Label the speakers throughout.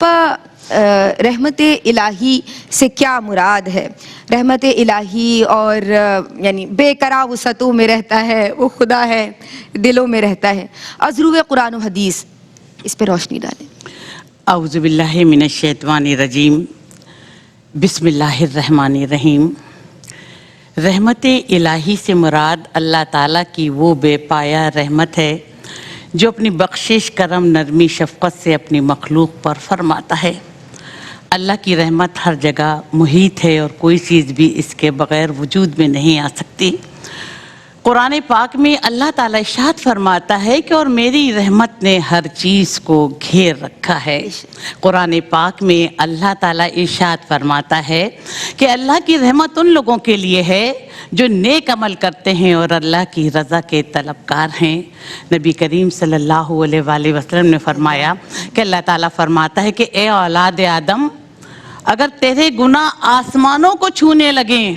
Speaker 1: رحمت الہی سے کیا مراد ہے؟ رحمت الہی اور یعنی بے قرار وسعتوں میں رہتا ہے، وہ خدا ہے، دلوں میں رہتا ہے. از روح قرآن و حدیث اس پہ روشنی ڈالیں.
Speaker 2: اعوذ باللہ من الشیطان الرجیم. بسم اللہ الرحمن الرحیم. رحمت الہی سے مراد اللہ تعالیٰ کی وہ بے پایہ رحمت ہے جو اپنی بخشش، کرم، نرمی، شفقت سے اپنی مخلوق پر فرماتا ہے. اللہ کی رحمت ہر جگہ محیط ہے اور کوئی چیز بھی اس کے بغیر وجود میں نہیں آ سکتی. قرآن پاک میں اللہ تعالیٰ ارشاد فرماتا ہے کہ اور میری رحمت نے ہر چیز کو گھیر رکھا ہے. قرآن پاک میں اللہ تعالیٰ ارشاد فرماتا ہے کہ اللہ کی رحمت ان لوگوں کے لیے ہے جو نیک عمل کرتے ہیں اور اللہ کی رضا کے طلبکار ہیں. نبی کریم صلی اللہ علیہ وآلہ وسلم نے فرمایا کہ اللہ تعالیٰ فرماتا ہے کہ اے اولاد آدم، اگر تیرے گناہ آسمانوں کو چھونے لگیں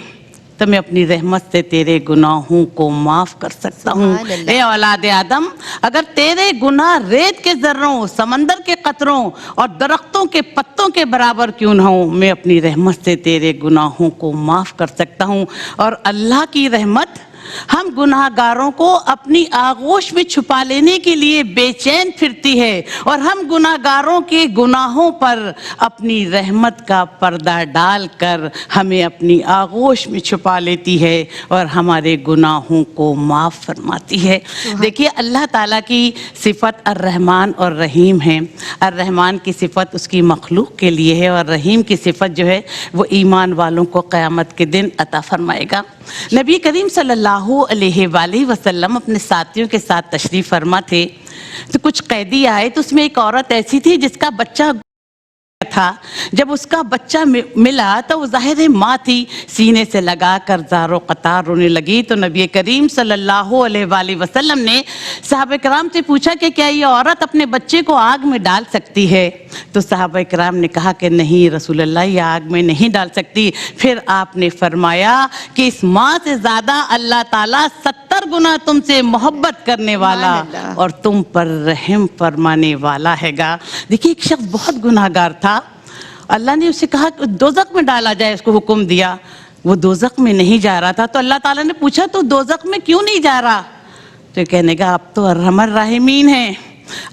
Speaker 2: تو میں اپنی رحمت سے تیرے گناہوں کو معاف کر سکتا ہوں. اے اولاد آدم، اگر تیرے گناہ ریت کے ذروں، سمندر کے قطروں اور درختوں کے پتوں کے برابر کیوں نہ ہوں، میں اپنی رحمت سے تیرے گناہوں کو معاف کر سکتا ہوں. اور اللہ کی رحمت ہم گناہ گاروں کو اپنی آغوش میں چھپا لینے کے لیے بے چین پھرتی ہے اور ہم گناہ گاروں کے گناہوں پر اپنی رحمت کا پردہ ڈال کر ہمیں اپنی آغوش میں چھپا لیتی ہے اور ہمارے گناہوں کو معاف فرماتی ہے. دیکھیے، اللہ تعالیٰ کی صفت الرحمن اور رحیم ہے. الرحمن کی صفت اس کی مخلوق کے لیے ہے اور رحیم کی صفت جو ہے وہ ایمان والوں کو قیامت کے دن عطا فرمائے گا. نبی کریم صلی اللہ علیہ وآلہ وسلم اپنے ساتھیوں کے ساتھ تشریف فرما تھے تو کچھ قیدی آئے تو اس میں ایک عورت ایسی تھی جس کا بچہ تھا. جب اس کا بچہ ملا تو وہ ظاہر ماں تھی، سینے سے لگا کر زار و قطار رونے لگی. تو نبی کریم صلی اللہ علیہ وآلہ وسلم نے صحابہ کرام سے پوچھا کہ کیا یہ عورت اپنے بچے کو آگ میں ڈال سکتی ہے؟ تو صحابہ کرام نے کہا کہ نہیں رسول اللہ، یہ آگ میں نہیں ڈال سکتی. پھر آپ نے فرمایا کہ اس ماں سے زیادہ اللہ تعالیٰ 70 گنا تم سے محبت کرنے والا اور تم پر رحم فرمانے والا ہے گا. دیکھیے، ایک شخص بہت گناہ گار تھا. اللہ نے اسے کہا کہ دوزخ میں ڈالا جائے، اس کو حکم دیا. وہ دوزخ میں نہیں جا رہا تھا تو اللہ تعالیٰ نے پوچھا تو دوزخ میں کیوں نہیں جا رہا؟ تو کہنے کا آپ تو ارحم الراحمین ہیں،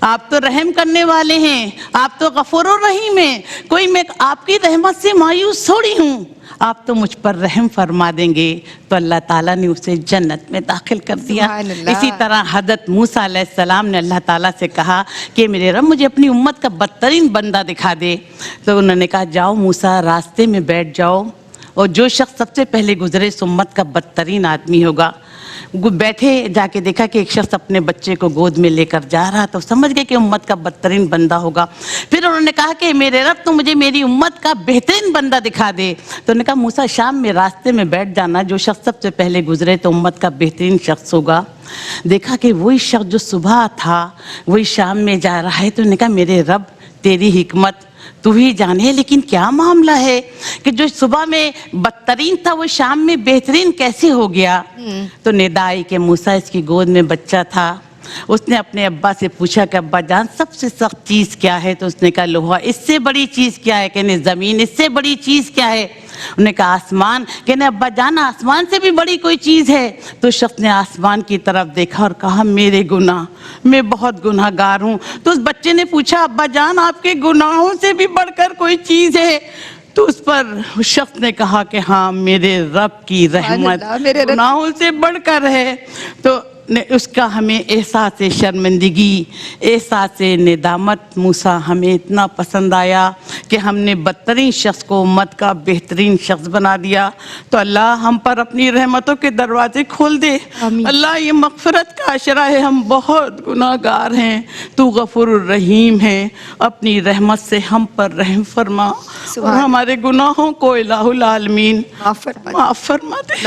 Speaker 2: آپ تو رحم کرنے والے ہیں، آپ تو غفور الرحیم ہیں. کوئی میں آپ کی رحمت سے مایوس تھوڑی ہوں، آپ تو مجھ پر رحم فرما دیں گے. تو اللہ تعالیٰ نے اسے جنت میں داخل کر دیا. اسی طرح حضرت موسیٰ علیہ السلام نے اللہ تعالیٰ سے کہا کہ میرے رب مجھے اپنی امت کا بدترین بندہ دکھا دے. تو انہوں نے کہا جاؤ موسیٰ، راستے میں بیٹھ جاؤ اور جو شخص سب سے پہلے گزرے اس امت کا بدترین آدمی ہوگا. بیٹھے، جا کے دیکھا کہ ایک شخص اپنے بچے کو گود میں لے کر جا رہا تو سمجھ گئے کہ امت کا بدترین بندہ ہوگا. پھر انہوں نے کہا کہ میرے رب تو مجھے میری امت کا بہترین بندہ دکھا دے. تو انہوں نے کہا موسیٰ شام میں راستے میں بیٹھ جانا، جو شخص سب سے پہلے گزرے تو امت کا بہترین شخص ہوگا. دیکھا کہ وہی شخص جو صبح تھا وہی شام میں جا رہا ہے. تو انہوں نے کہا میرے رب تیری حکمت تو ہی جانے، لیکن کیا معاملہ ہے کہ جو صبح میں بدترین تھا وہ شام میں بہترین کیسے ہو گیا؟ تو ندا آئی کہ موسیٰ اس کی گود میں بچہ تھا. اس نے اپنے ابا سے پوچھا کہ ابا جان سب سے سخت چیز کیا ہے؟ تو اس نے کہا لوہا. اس سے بڑی چیز کیا ہے؟ کہنے زمین. اس سے بڑی چیز کیا ہے؟ انہوں نے کہا آسمان. کہنے ابا جان آسمان سے بھی بڑی کوئی چیز ہے؟ تو شخص نے آسمان کی طرف دیکھا اور کہا میرے گناہ، میں بہت گناہ گار ہوں. تو اس بچے نے پوچھا ابا جان آپ کے گناہوں سے بھی بڑھ کر کوئی چیز ہے؟ تو اس پر شخص نے کہا کہ ہاں میرے رب کی رحمت گناہوں سے بڑھ کر ہے. تو اس کا ہمیں احساس شرمندگی، احساس ندامت موسیٰ ہمیں اتنا پسند آیا کہ ہم نے بدترین شخص کو امت کا بہترین شخص بنا دیا. تو اللہ ہم پر اپنی رحمتوں کے دروازے کھول دے. اللہ یہ مغفرت کا عشرہ ہے، ہم بہت گناہ گار ہیں، تو غفور الرحیم ہے، اپنی رحمت سے ہم پر رحم فرما اور ہمارے گناہوں کو الہ العالمین معاف فرما دے.